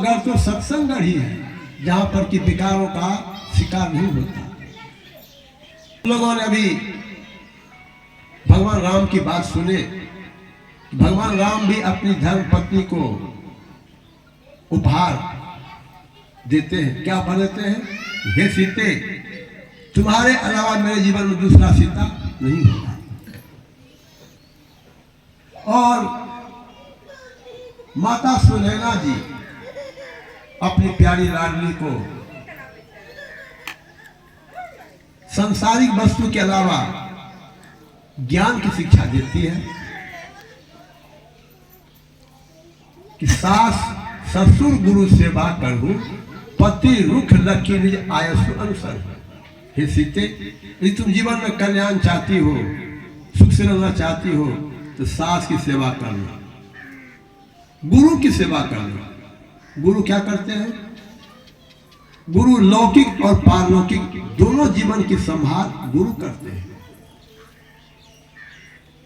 घर तो सत्संग ही है, जहां पर कि विकारों का शिकार नहीं होता। लोगों ने अभी भगवान राम की बात सुने। भगवान राम भी अपनी धर्म पत्नी को उपहार देते हैं। क्या उपहार देते हैं? हे सीते, तुम्हारे अलावा मेरे जीवन में दूसरा सीता नहीं होगा। और माता सुनैना जी अपनी प्यारी लाडली को सांसारिक वस्तु के अलावा ज्ञान की शिक्षा देती है कि सास ससुर गुरु सेवा करूं, पति रुख लखी निज आयसु अनुसर। हे सीते, यदि तुम जीवन में कल्याण चाहती हो, सुख से रहना चाहती हो, तो सास की सेवा करना, गुरु की सेवा करना। गुरु क्या करते हैं? गुरु लौकिक और पारलौकिक दोनों जीवन की संभाल गुरु करते हैं।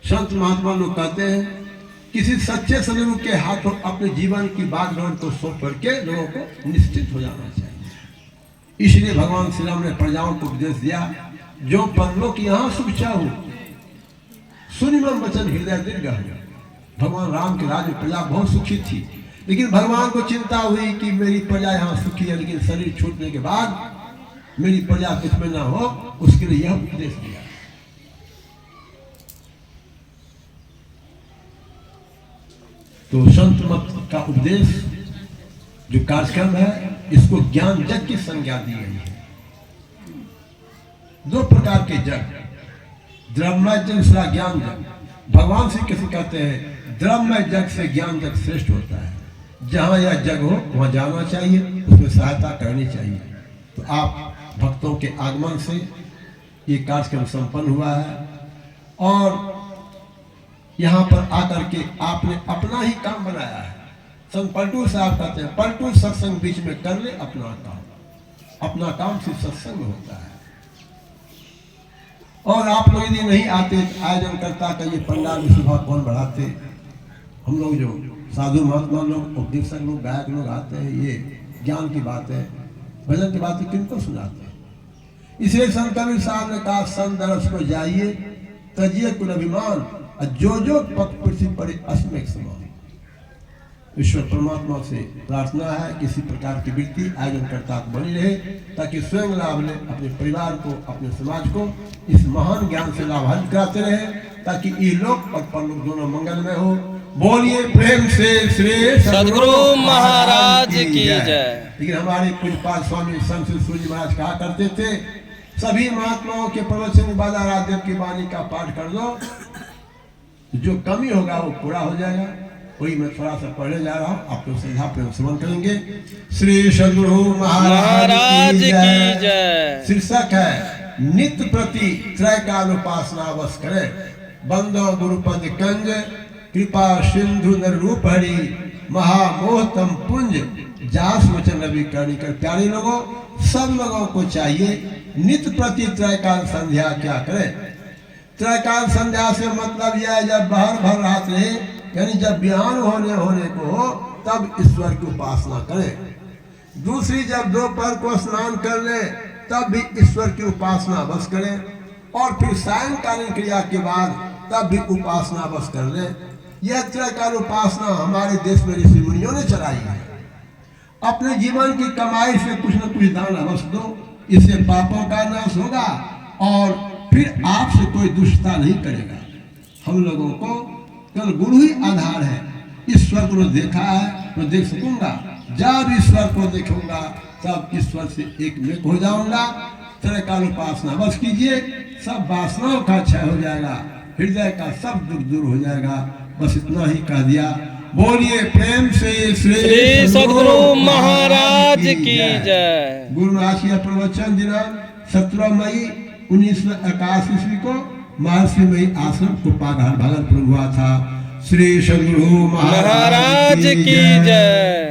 संत महात्मा लोग कहते हैं किसी सच्चे सदगुरु के हाथों अपने जीवन की बागडोर को सौंप करके लोगों को निश्चित हो जाना चाहिए। इसलिए भगवान श्री राम ने प्रजाओं को उपदेश दिया, जो परलोक यहाँ सुख चाहूं, सुनि मन वचन हृदय दीर्घ। भगवान राम के राज्य में प्रजा बहुत सुखी थी, लेकिन भगवान को चिंता हुई कि मेरी प्रजा यहाँ सुखी है, लेकिन शरीर छूटने के बाद मेरी प्रजा कुछ में ना हो, उसके लिए यह उपदेश दिया। तो संत मत का उपदेश जो कार्यक्रम है, इसको ज्ञान जग की संज्ञा दी गई है। दो प्रकार के जग, द्रव्यमय जग, दूसरा ज्ञान जग। भगवान श्री कृष्ण कहते हैं द्रव्यमय जग से ज्ञान जग श्रेष्ठ होता है। जहां यह जग हो वहां जाना चाहिए, उसमें सहायता करनी चाहिए। तो आप भक्तों के आगमन से ये कार्यक्रम संपन्न हुआ है, और यहाँ पर आकर के आपने अपना ही काम बनाया है। संत पलटू साहब कहते हैं, पलटू सत्संग बीच में कर ले अपना काम। अपना काम सिर्फ सत्संग होता है। और आप लोग यदि नहीं आते, आयोजन करता का ये पंडाल में सुबह कौन बढ़ाते? हम लोग जो साधु महात्मा लोग, उपदेशक लोग, गायक लोग आते हैं, ये ज्ञान की बात है, भजन की बात है, किनको सुनाते हैं? इसलिए संत कबीर साहब ने कहा, संत दरस को जाइए, तजिए कुल अभिमान, जो जो पथ पृथ्वी पर अस्मिक समान। ईश्वर परमात्मा से प्रार्थना है कि इसी प्रकार की वृत्ति आयोजन करता बनी रहे, ताकि स्वयं लाभ ले, अपने परिवार को, अपने समाज को इस महान ज्ञान से लाभान्वित कराते रहे, ताकि ये लोक और परलोक दोनों मंगलमय हो। बोलिए प्रेम से श्री सद्गुरु महाराज की जय। लेकिन हमारे पूज्यपाद स्वामी संत सूर्य महाराज कहा करते थे, सभी महात्माओं के प्रवचन के बाद आराध्य की वाणी का पाठ कर दो, जो कमी होगा वो पूरा हो जाएगा। वही मैं थोड़ा सा पढ़ने जा रहा हूँ, आप लोग श्रद्धा प्रेम श्रवण करेंगे। श्री सद्गुरु महाराज की जय। शीर्षक है नित्य प्रति त्रैकाल उपासना बस करे, बंदो गुरुपद कंज, कृपा सिंधु नर रूप हरि, महामोहतम पुंज, जास वचन रवि करनी कर। प्यारे लोगों, सब लोगों को चाहिए नित्य प्रति त्रैकाल संध्या क्या करें। त्रैकाल संध्या से मतलब यह है, जब बाहर भर रात रहे, यानी जब बिहान होने को हो, तब ईश्वर की उपासना करें। दूसरी, जब दोपहर को स्नान कर ले, तब भी ईश्वर की उपासना बस करें। और फिर सायंकालीन क्रिया के बाद तब भी उपासना बस कर ले। यह त्रैकाल उपासना हमारे देश में ऋषि मुनियों ने चलाई है। अपने जीवन की कमाई से कुछ न कुछ दान अवश्य दो, इससे पापों का नाश होगा और फिर आपसे कोई दुष्टता नहीं करेगा। हम लोगों को केवल गुरु ही आधार है। ईश्वर को देखा है तो देख सकूंगा, जब ईश्वर को देखूंगा तब ईश्वर से एक में हो जाऊंगा। त्रैकाल उपासना बस कीजिए, सब वासनाओं का क्षय हो जाएगा, हृदय का सब दुख दूर हो जाएगा। बस इतना ही कह दिया। बोलिए प्रेम से श्री सद्गुरु महाराज की जय। गुरु महाराज का प्रवचन दिनांक 17 मई 1981 ईस्वी को महर्षि मई आश्रम कुप्पाघाट भागलपुर हुआ था। श्री सद्गुरु महाराज की जय।